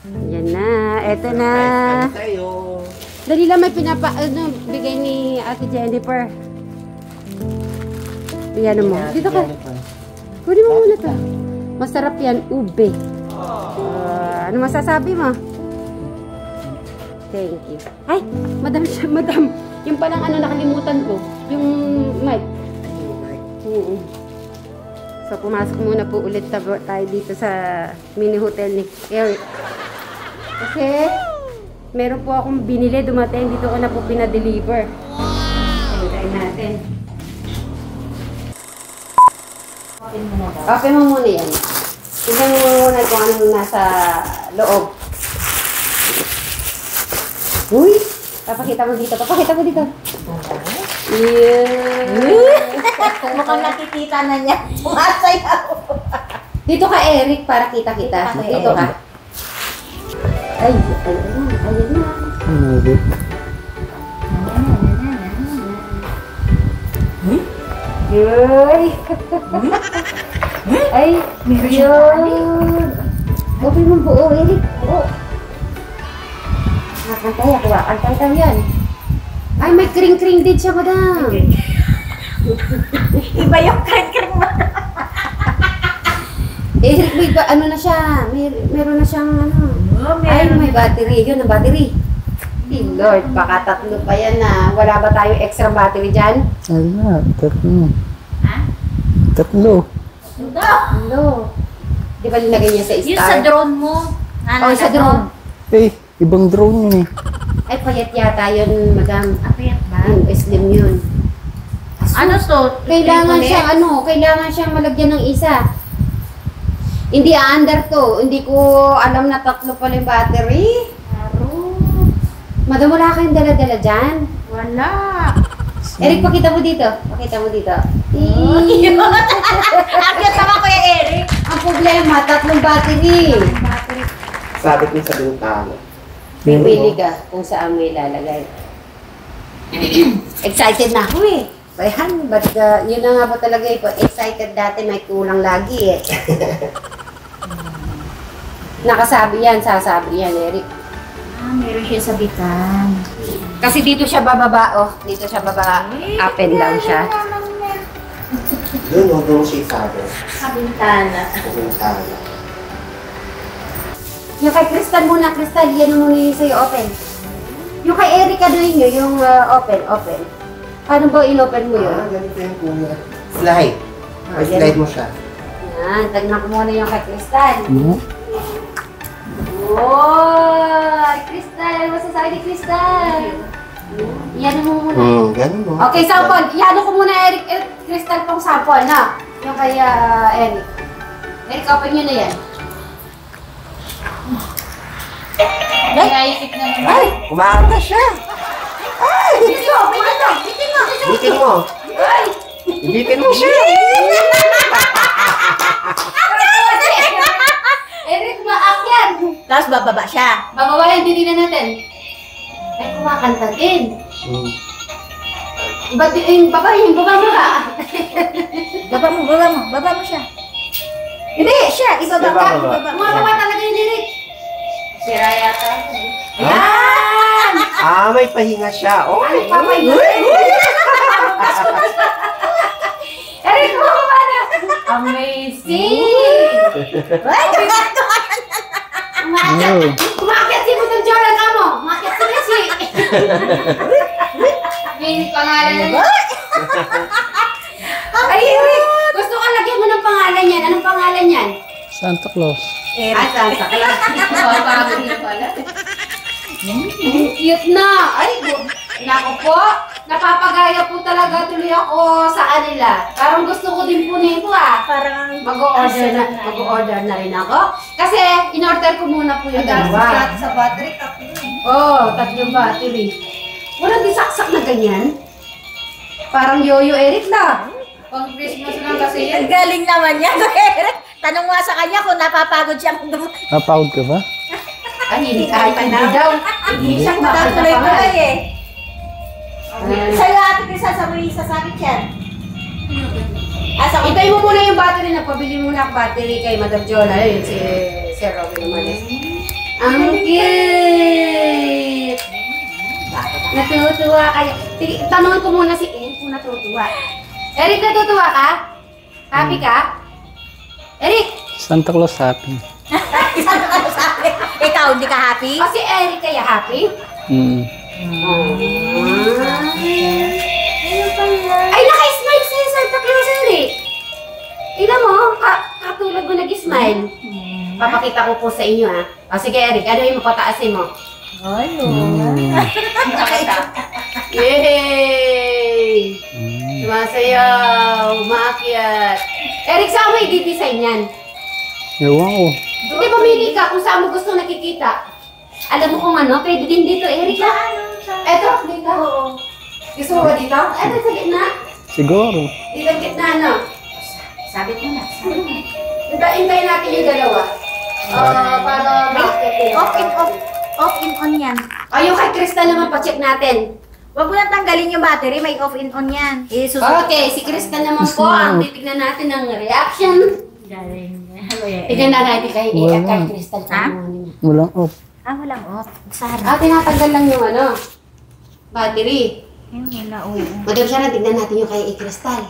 Yan na. Eto na. Dali lang, may bigay ni Ate Jennifer. Yan mo. Dito ka. Kunin mo muna to. Masarap yan, ube. Ano masasabi mo? Thank you. Ay, madam. Yung palang nakalimutan ko. Yung mic. So, pumasok muna po ulit tayo dito sa mini hotel ni Eric. Kasi, meron po akong binili, dumating. Dito ko na po pinadeliver. Try natin. Open mo muna yan. Tignan mo muna kung anong nasa loob. Uy! Papakita mo dito. Papakita mo dito. Yeah! Mukhang nakikita na niya. Sumasayaw. Dito ka, Eric, para kita-kita. Dito ka. Ay, ayun na. Yoy! Ay, yun! Open mo buo, Eric. Oo. Nakantay ako. Antay yan. Ay, may kring-kring din siya, madam. Iba yung kring-kring mo. Eric, may ano na siya. Meron na siyang Ay, may battery. Yun, ang battery. Lord, baka tatlo pa yan na. Wala ba tayong extra battery dyan? Wala, tatlo. Ha? Tatlo. Tatlo. Di ba linagay niya sa star? Yung sa drone mo. Oh, sa drone. Eh, ibang drone yun eh. Ay, payat yata yun, madam. Apayat ba? Slim yun. Ano to? Kailangan siyang malagyan ng isa. Hindi aandar to. Hindi ko alam na tatlo pala yung battery. Madam, wala kayong dala-dala dyan? Wala. Eric, pakita mo dito. Pakita mo dito. Akyat naman ko yung Eric. Ang problema, tatlong battery. Sabit niya sa bintana. Pipili ka kung saan mo ilalagay. Excited na ako eh. Ayan, but yun na nga po talaga eh. Excited dati, may kulang lagi eh. Nakasabi yan, sasabi yan, Eric. Meron siya sabitan. Kasi dito siya bababa, oh. Dito siya bababa. Up and down siya. Doon, doon siya isabi. Sa bintana. Sa bintana. Yung kay Crystal muna, Crystal, yan muna yung sa'yo, open. Yung kay Eric, ano yun yung open. Paano ba in-open mo yun? Ganito yung kuya. Slide. Slide mo siya. Yan, tagnan ko muna yung kay Crystal. Ano? Oh, Crystal, ano masasabi ni Crystal? Iyan mo muna. Ganun mo. Okay, sample. Iyan ko muna, Eric. Crystal tong sample, na. Yung kay Eric. Eric, open nyo na yan. Naiisip na naman. Ay! Kumakanta siya! Ay! Bitin mo! Bitin mo! Ay! Bitin mo siya! Eric, maakyan! Tapos bababa siya. Bababa yan, titinan natin. Ay, kumakanta din. Ba't baba mo ka? Baba mo siya. Hindi, siya, ibaba ka. Ibaba. Kumababa talaga yung lyric. Sira yata. Ayan! May pahinga siya. Oh! Ay, papay na. Eric, kumababa na. Amazing! Umakyat si Butong Jordan ka mo. Umakyat si Messi. May pangalan na. Ay, Eric, gusto ka lagyan mo ng pangalan yan. Anong pangalan yan? Santa Claus. Santa Claus. Bago niya pala. Cute na. Ay, naku po. Napapagaya po talaga tuloy ako sa kanila. Parang gusto ko din po nito Parang Mag-order na rin ako. Kasi in-order ko muna po yung dalawa. sa battery, tatlo. Oh, tatlong battery. Walang disaksak na ganyan. Parang yoyo Eric na. Pang Christmas lang kasi yan. Ang galing naman yan, Eric. Tanong mo sa kanya kung napapagod siya kung dumating. Napagod ka ba? Ay, hindi daw. Hindi siya Tuloy-tuloy eh. Sa'yo ate Krisa, sasabit yan. Itay mo muna yung battery na pabili muna ang battery kay Madam Jola. Ayun, si Robin Umalis. Ang cute! Natutuwa kayo. Sige, tanongin ko muna si Eric kung natutuwa. Eric, natutuwa ka? Happy ka? Eric! Santa Claus happy. Saan ka sa akin? Ikaw, hindi ka happy? O si Eric kaya happy? Mm. Ay, naka-smile sa'yo, Santa Claus, Eric. Tingnan mo, katulad mo nag-smile. Papakita ko po sa inyo, ha. O sige, Eric, ano yung mapataasin mo? Ano? Yay! Sumasayaw, umaakyat. Eric, saan mo i-design yan? Ewan ko. Hindi, pumili ka kung saan mo gusto nakikita. Alam mo kung ano, pwede din dito, Eric, ha? Eto, dito. Gusto mo ba dito? Eto, sa gitna. Siguro. Dito, sa gitna, ano? Sabit mo na. Hintayin natin yung dalawa. Para ma-akit din. Off and off. Off and on yan. Yung kay Crystal naman, pa-check natin. Huwag mo nang tanggalin yung battery, may off and on yan. Okay, si Crystal naman po, ang titignan natin ng reaction. Tignan na natin kay Crystal. Ha? Walang off. Walang off. Sarap. Tinatanggal lang yung ano, battery. Yung nila, oo. Madam Sharon, tignan natin yung kay Crystal.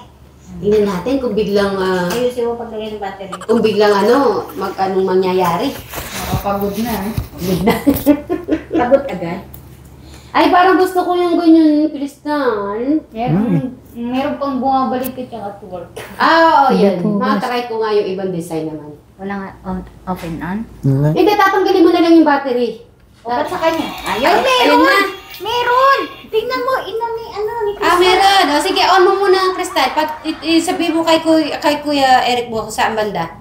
Tignan natin kung biglang, Ayusin mo paglagay ng battery. kung biglang ano, anong mangyayari. Pagod na. Pagod na. Pagod agad. Ay, parang gusto ko yung ganyan, Crystal. Meron pang bumabalik ka tsaka twerk. Oo, yan. Matry ko nga yung ibang design naman. Walang off and on? Wala. Hindi, tatanggalin mo na lang yung battery. O, ba't sa kanya? Ayun, meron na. Meron! Tingnan mo, ina ni, ni Meron. O, sige, on mo muna ang Crystal. Sabihin mo kay Kuya Eric mo kung saan banda.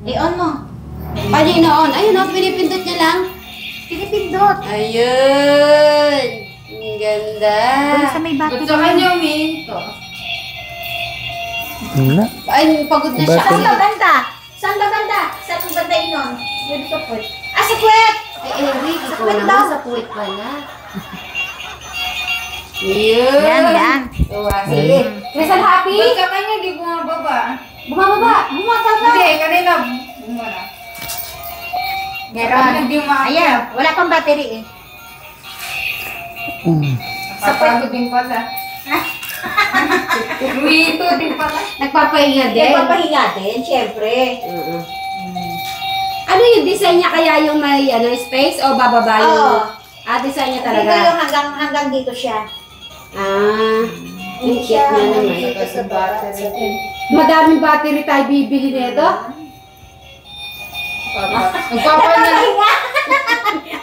I-on mo. Paano ina-on? Ayun, pinipindot niya lang. Pinipindot. Ayun! Ang ganda. Doon sa may battery. Wala. Ay, pagod na siya. Saan ba banda? Saan ba banda? Saan ba banda inon? Yun sa puwet. Sa puwet! Ay, Eric, ikaw puwet naman daw. sa puwet pala. Yun! Yan. Sige. Crystal, happy? Sa kanya, di bumababa. Bumababa. Bumababa. Hindi, kanina bumara. Meron. Hindi umakyat. Ayan, wala pang battery eh. Napapagod din pala. Uwito din pala. Nagpapahinga din. Nagpapahinga din, syempre. Ano yung design niya kaya yung may space o bababa yung... Oo. Design niya Dito talaga. yung hanggang dito siya. Ang cute niya naman. dito sa battery. Madaming battery tayo bibili nito. Nagpapahinga!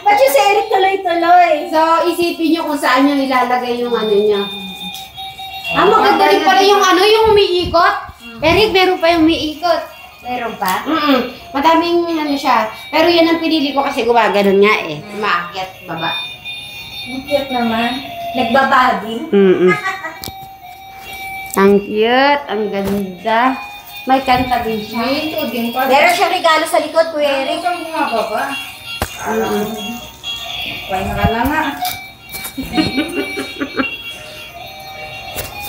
Ba't yung si Eric tuloy-tuloy? So, isipin niyo kung saan niyo ilalagay yung ano niya. Maganda rin pala yung yung umiikot. Eric, meron pa yung umiikot. Meron pa? Madaming siya. Pero yan ang pinili ko kasi gumaganon nga eh. Maakyat, baba. Ang cute naman. Nagbabody. Ang cute, ang ganda. May kanta din siya. Uwito din pala. Meron siyang regalo sa likod, Kuya Eric. Saan bumababa? Pahinga ka lang nga.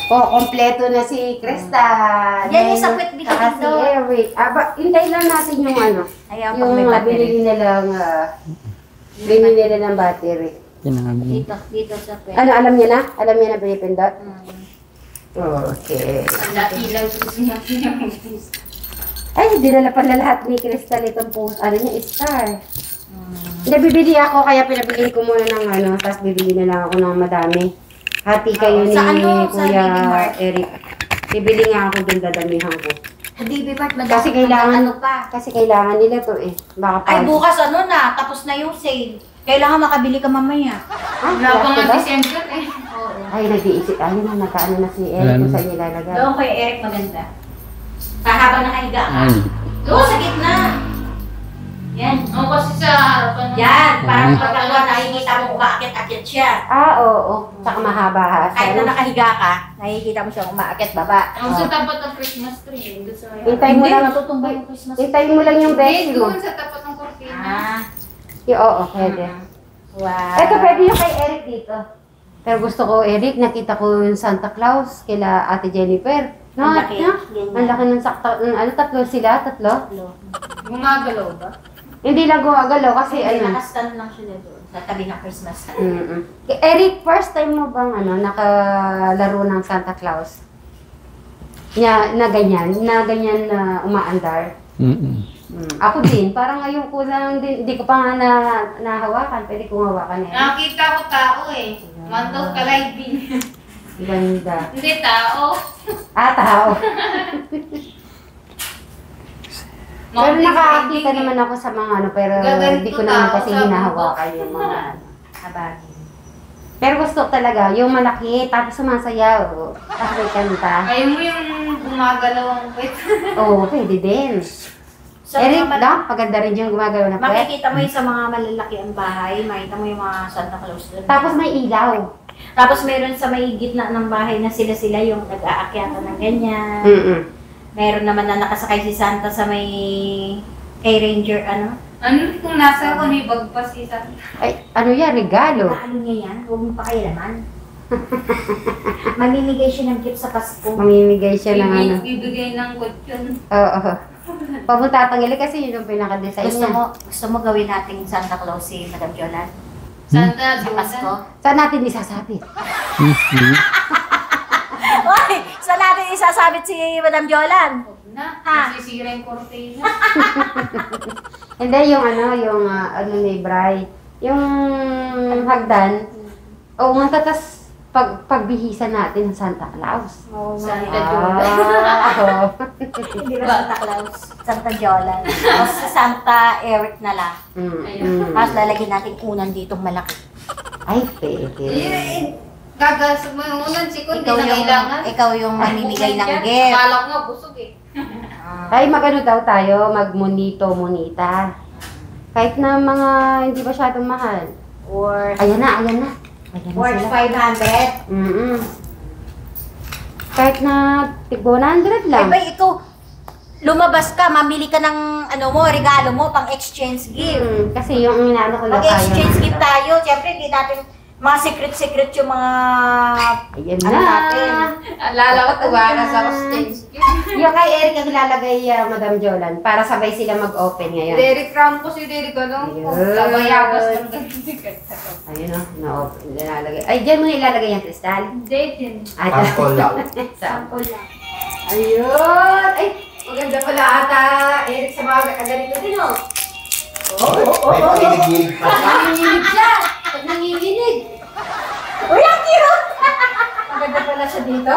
Kompleto na si Crystal. Yan yung sa puwet dito. Saka si Eric. Hintay lang natin yung Ayaw pag may yung battery. binili nila ng battery. Pinangabili. Dito sa puwet. Alam niya na? Alam niya na pinipindot? Okay. Ilaw susunod niya. Ay, dinala pala lahat ni Crystal itong post. Niya, star. Hindi, bibili ako, kaya pinabili ko muna ng tapos bibili na lang ako ng madami. Hati kayo ni Sa sa Kuya Baby Mart? Eric. Bibili nga ako dun, dadamihan ko. Sa Baby Mart, madami Kasi kailangan, pa. kasi kailangan nila to eh. Baka Ay, bukas na, tapos na yung sale. Kailangan makabili ka mamaya. Wala pa nga ba? December eh. Oo. Ay, nag-iisip. Ay, nakaano na si Eric kung saan nilalagay. Doon kay Eric maganda. Habang nakahiga ka. Ay. Doon sa gitna. Yan. Ang kasi sa harapan ng... Yan. Parang pagkakawa nakikita mo umaakit-akit siya. Oo. Tsaka mahaba. Kahit na nakahiga ka, nakikita mo siya umaakit baba. Ang sa tapat ng Christmas tree. Doon sa... Hintay mo lang. natutumba yung Christmas. Hintayin mo lang yung Hindi, best mo. doon sa tapat ng kortina. Oo, pwede. Wow. Ito, pwede yung kay Eric dito. Pero gusto ko, Eric, nakita ko yung Santa Claus kila Ate Jennifer. No, Ang laki. Ang laki ng sakto. Tatlo sila? Tatlo? Gumagalaw ba? Hindi lang gumagalaw kasi Ay, ano. nakastand lang sila doon sa tabi ng Christmas tree. Mm-mm. Eric, first time mo bang nakalaro ng Santa Claus? Na ganyan na umaandar? Ako din, parang ngayon ko lang din, hindi ko pa nga nahawakan, pwede kong hawakan eh. Nakita ko tao eh. Mandaw kalay din. Ganda. Hindi tao. Tao. Pero Mountain nakakita climbing eh. naman ako sa mga ano, pero Gaganito hindi ko naman tao kasi sa hinahawakan yung mga habagin. Pero gusto ko talaga, yung malaki, tapos sumasayaw, tapos may kanta. Ayaw mo yung gumagalaw ang kwet. Oo, pwede din. Sa Eric, mga no? Maganda rin yung gumagawa na puwet. makikita mo yung sa mga malalaki ang bahay, makita mo yung mga Santa Claus doon. Tapos may ilaw. Tapos meron sa may gitna ng bahay na sila yung nag-aakyatan ng ganyan. Mm-mm. Meron naman na nakasakay si Santa sa may kay Ranger, ano? Ano kung nasa ko ni bagpas isa. Ay, ano yan, regalo. Paano niya yan? Huwag mo pakialaman. Mamimigay siya ng gift sa Pasko. Mamimigay siya ng ano. Bibigay ng kwet yun. Oo. Pamunta tangili kasi yun yung pinaka-design niya. Gusto mo gawin nating Santa Claus si Madam Jolan? Santa, Sa Pasko? Saan natin isasabit? Oy! Saan natin isasabit si Madam Jolan? Huwag na. Ha? Nasisira yung kortina. Hindi, yung ano ni Bri. Yung hagdan. Oo nga, tatas pagbihisan natin ng Santa Claus. Santa Jolan. Oo. Hindi ba Santa Claus? Santa Jolan. O si Santa Eric na lang. Tapos lalagyan natin unan ditong malaki. Ay, pwede. Gagas mo yung unang sikon, hindi na kailangan. Ikaw yung mamimigay ng Yan. gift. Akala ko nga busog eh. Ay, magano daw tayo, monita. Kahit na mga hindi masyadong mahal. Or Ayan na. Ayan na worth sila. 500. Kahit na tig 100 lang. Ay, ikaw, lumabas ka, mamili ka ng regalo mo, pang exchange gift. Kasi yung inaano ko lang Mag-exchange gift tayo. Siyempre, hindi natin mga secret yung mga Ayan ano na. natin. Alala ko, tuwa na sa stage. Yung kay Eric ang ilalagay Madam Jolan para sabay sila mag-open ngayon. Derek Ramos yung Derek ano. Ayun. Sabay abas ng Ayun o, na-open. Ilalagay. Ay, dyan mo ilalagay yung kristal. Date yun. Ay, Sample lang. Sample lang. Ayun. Ay, maganda pala ata. Eric sa mga ganito din o. May pakinig pa siya. Nanginginig siya. Pag nanginginig. Uy, ang cute! Maganda pala siya dito.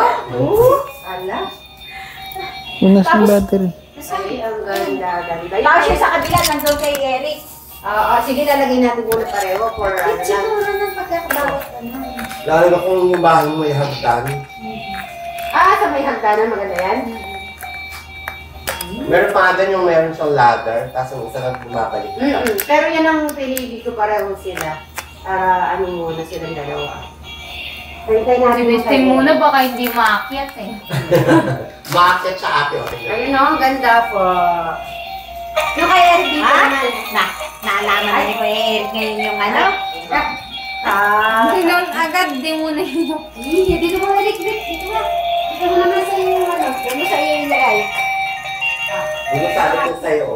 Ala. Yung nasa battery. Ay, ang ganda. Tapos siya sa kabila, nandun kay Eric. Sige, lalagay natin muna pareho for ano lang. Siguro ng pagkakabawat Lalo na kung yung bahay mo ay hagdan. Sa may hagdanan, maganda yan. Meron pa nga dyan yung meron siyang ladder, tapos yung isa lang bumabalik. Pero yan ang pinili ko pareho sila. Para ano muna silang dalawa. Hintay natin Sinistim muna baka hindi maakyat eh. Maakyat sa ate. Ayun o, ang ganda po. Yung kay Eric dito naman. Naalaman na ni Kuya Eric ngayon yung ano. Sinon agad, di muna yung Dito mo electric. Dito mo. Dito mo naman sa iyo. Dito mo sa iyo ilagay. Yung sabi ko sa'yo.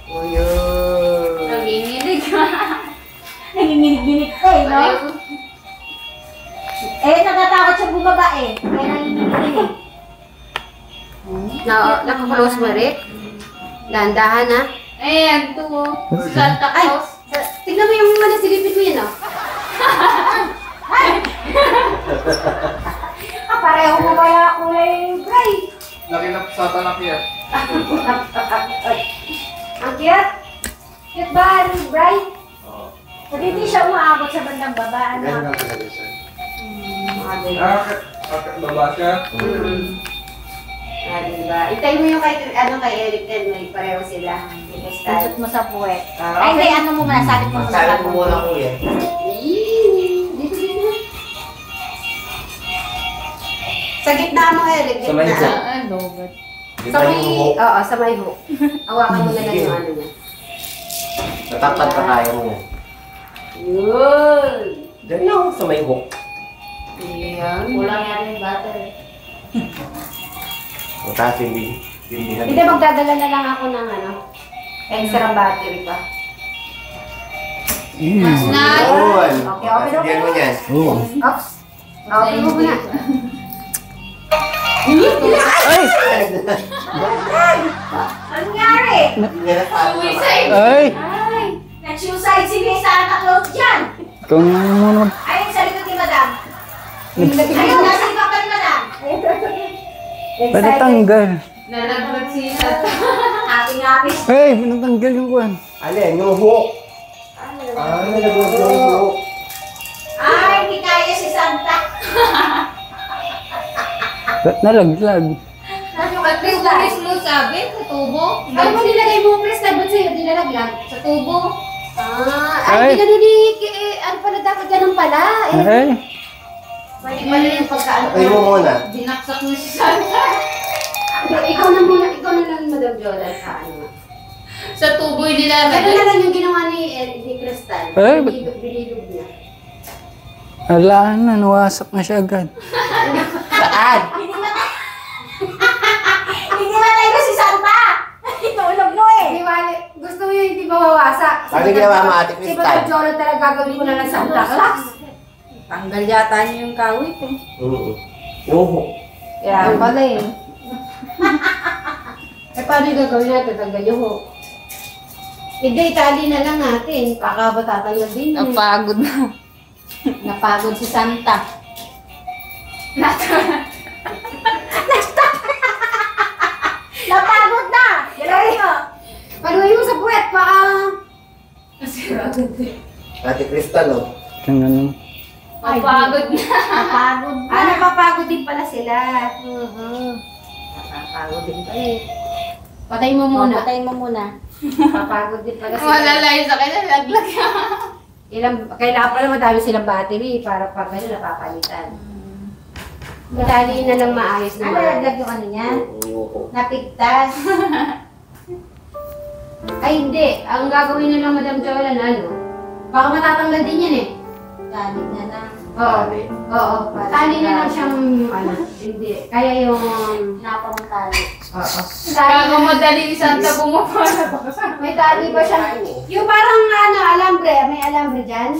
Ayun. nanginginig. Nanginginig-ginig ka eh, no? Natatakot siya bumaba eh. Kaya nanginginig. Naka-close mo, Rick? Dahan-dahan ha. Ayan, to. Santa Claus. Tignan mo yung mga silipin mo yun, oh. Pareho mo kaya kulay gray. Laki na sa tanak yan. Ang cute. Cute ba, Bright? Oo. Hindi siya umaabot sa bandang baba. Ganun Ano? lang talaga siya. Bakit baba siya? Diba? Itay mo yung kay Eric din, may pareho sila. Tutot mo sa puwet. Ah, Ay, hindi, okay. ano mo muna, sabit mo muna Sabi sa ko muna kuya. Dito. Sa gitna mo, Eric. Sa may Gitna. hook. Ano ba? Di Sa ba may, yung hook? oo, sa may hook. Hawakan mo na lang yung ano niya. Natapat ka kaya mo yan. Yun. Diyan lang sa may hook. Yan. Kulang yan yung battery. Mataas yung bindihan. Hindi, magdadala na lang ako ng ano. Extra battery pa. Mas na. Yun. Okay, okay, Bigyan mo okay. yan. Oo. Ops. Okay mo muna. Ay! Ano nangyari? Hindi na nasabi. Suicide. Ay! Ay, nag-suicide si May Santa Claus dyan. Ikaw nga muna. Ayun, sa likod ni Madam. Ayun, nasa likod pa ni Madam. Pwede tanggal. Nalaglag siya. Happy. Ay! Pinatanggal yung kuhan. Alin, yung hook. Nalaglag yung hook. Ay, hindi kaya si Santa. Ba't nalaglag? At least na mismo sabi, sa tubo. Ano ba nilagay mo, Crystal? Ba't sa'yo nilalaglag? Sa tubo. Ay, hindi ganun ano pala, dapat ganun pala. Ay! Pwede pala yung pagkaano. Patay mo muna. Dinaksak mo si Santa. Ikaw na lang, Madam Jola, sa ano. Sa tubo yung Ganun na nilalagay. lang yung ginawa ni Crystal. Ay, Binilog niya. Wala na, nawasak na siya agad. Saan? Hindi matay ko si Santa. Itulog mo eh. Di ba, gusto mo yung hindi mawawasak. Ano ginawa mo, Ate Si Crystal? Madam Jola talaga gagawin ko na ng Santa Claus. Tanggal yata niyo yung kawit eh. Yung hook. Kaya pala eh. Eh, paano yung gagawin natin? Tanggal yung hook. Hindi, itali na lang natin. Baka ba tatanggal din yun? Napagod na. Napagod si Santa. Napagod na. Gano'n mo. Paluhin mo sa puwet, baka... Ate Crystal, oh. Tingnan mo. Napagod na. Napagod na. Napapagod din pala sila. Napapagod din pala eh. Patay mo muna. Patayin mo muna. Napapagod din pala sila. Malalay sa kanya, laglag yan. Kailangan pala madami silang battery para pag gano'n napapalitan. Itali na lang maayos na. Ano nalaglag yung ano niya? Yung hook. Napigtas. Ay hindi, ang gagawin na lang Madam Jola na ano, baka matatanggal din yan eh. Galit na lang. Oo. Tali na lang siyang ano, hindi. Kaya yung... Napamutali. Oo. Bago madali Santa bumaba. May tali ba siya? Yung parang ano, alambre. May alambre dyan.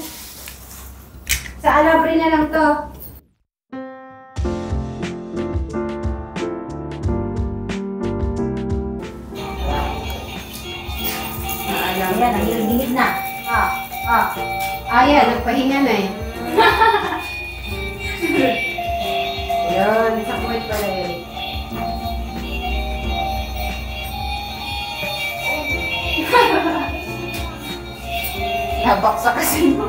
Sa alambre na lang to. Ayan, ang hilid na. Ayan, nagpahinga na eh. Ayun, sa puwet pala eh. Nabaksa kasi mo.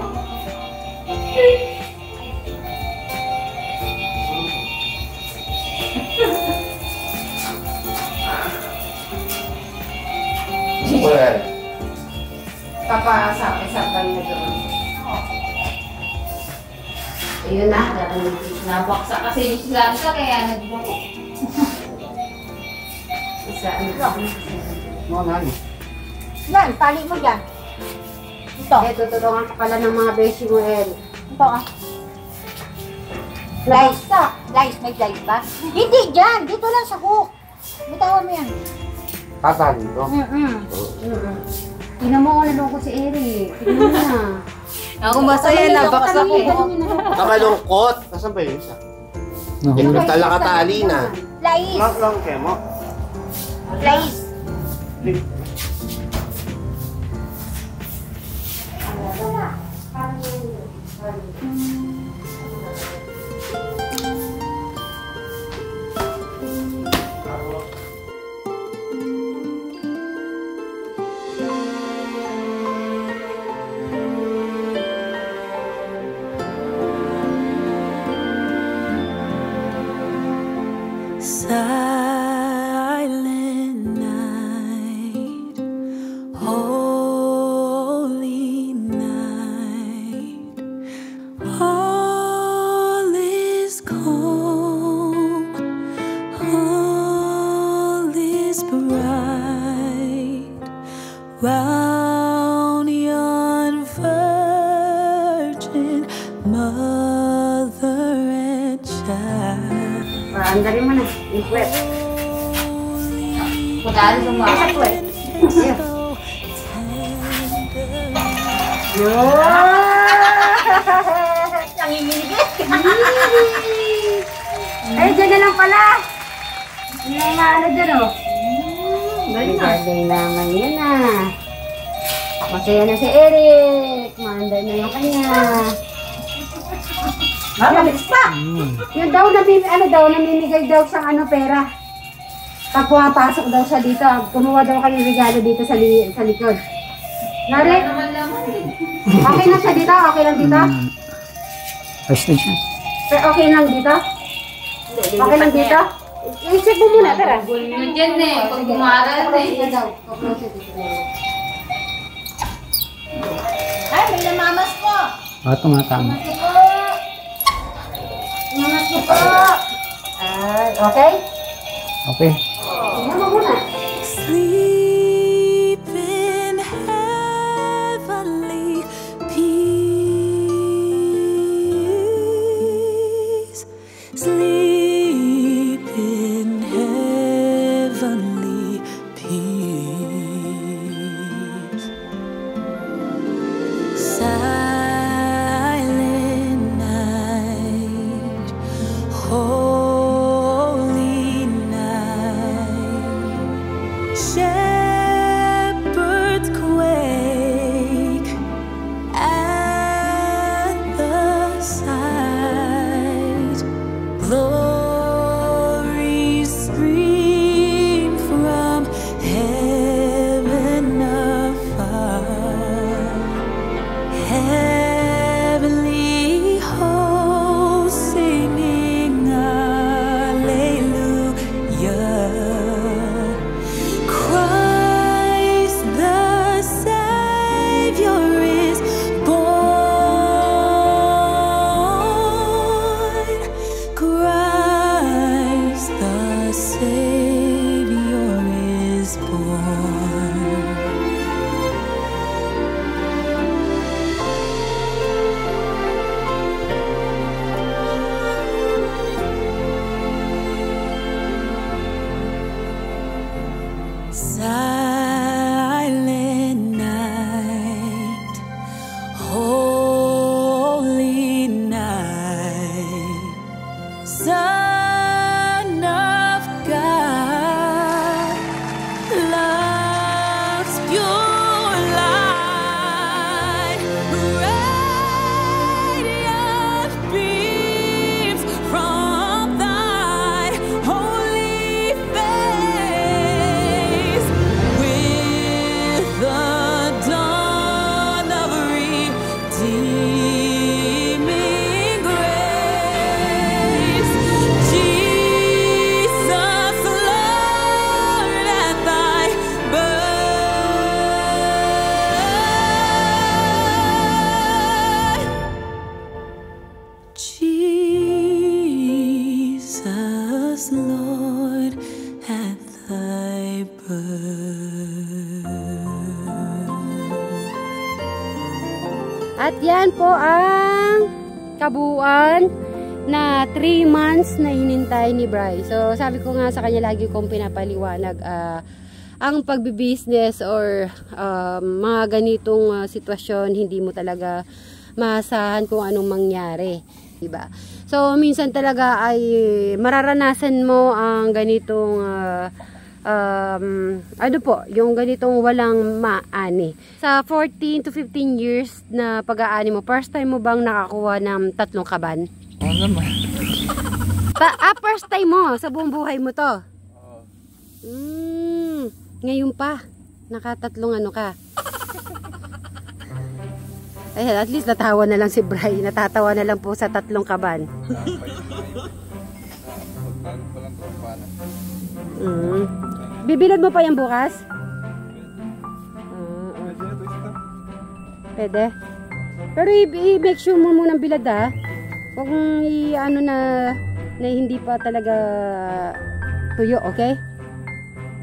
Well, Papasapay-sapay na doon. Ayun na. Nabaksa kasi yung si Santa kaya nagbuko. Isa, Yan, tali mo dyan. Ito. Eh, tutulungan ka pala ng mga beshi mo, El. Ito ah. Guys, guys, may guys ba? Hindi dyan, dito lang sa hook. Bitawan mo yan. tatali to. Tingnan mo kung naloko si Eric. Tingnan mo na. Ako masaya, nabaksa ko. Kamalungkot. Nasaan ba yun isa? Nahulog. Crystal nakatali na. Lais, Lang kayo mo. lais. Silent night, holy night, all is calm, all is bright, round yon virgin mother and child. Andarin mo na. Yung puwet. Kutari sa mga. Sa puwet. Ay, dyan na lang pala. Yung ano dyan, oh. Galing naman yan, ah. Masaya na si Eric. Maanday na yung kanya. Mabilis pa! Yung daw, namimigay daw siyang ano, pera. Pag pumapasok daw siya dito, kumuha daw kanyang regalo dito sa likod. Nari? Okay na siya dito? Okay lang dito? Ayos na siya. Pero okay lang dito? Okay lang dito? I-check mo muna, tara. Yun dyan eh. Pag umaral eh. Ay, may namamas po! Tumatama. Mamas po po! Okay? Okay. Tingnan mo muna. Sleep in heavenly peace. Sleep in heavenly peace. Silent night. Holy night. Shepherds quake at the sight. Glory stream from heaven afar. Heavenly hosts singing Alleluia. Christ the Savior is born. Christ the Savior is born. Silent night, holy night, Son of God, love's pure light, radiant beams from thy holy face. With the dawn of redeeming grace, Jesus, Lord, at thy birth. Jesus, Lord, at thy birth. At yan po ang kabuuan na 3 months na hinintay ni Bri. So sabi ko nga sa kanya, lagi kong pinapaliwanag ang pagbibusiness or mga ganitong sitwasyon, hindi mo talaga maasahan kung anong mangyari, diba? So minsan talaga ay mararanasan mo ang ganitong ano po, yung ganitong walang maani. Sa 14 to 15 years na pag-aani mo, first time mo bang nakakuha ng 3 kaban? Oo naman. First time mo, sa buong buhay mo to? Ngayon pa, naka-3 ano ka? Ay, at least natawa na lang si Bri. Natatawa na lang po sa 3 kaban. Bibilad mo pa yan bukas? Pwede. Pero i-make sure mo munang bilad, ha. Huwag mong i-ano na hindi pa talaga tuyo, okay?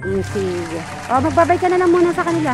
Sige. O, magbabay ka na lang muna sa kanila.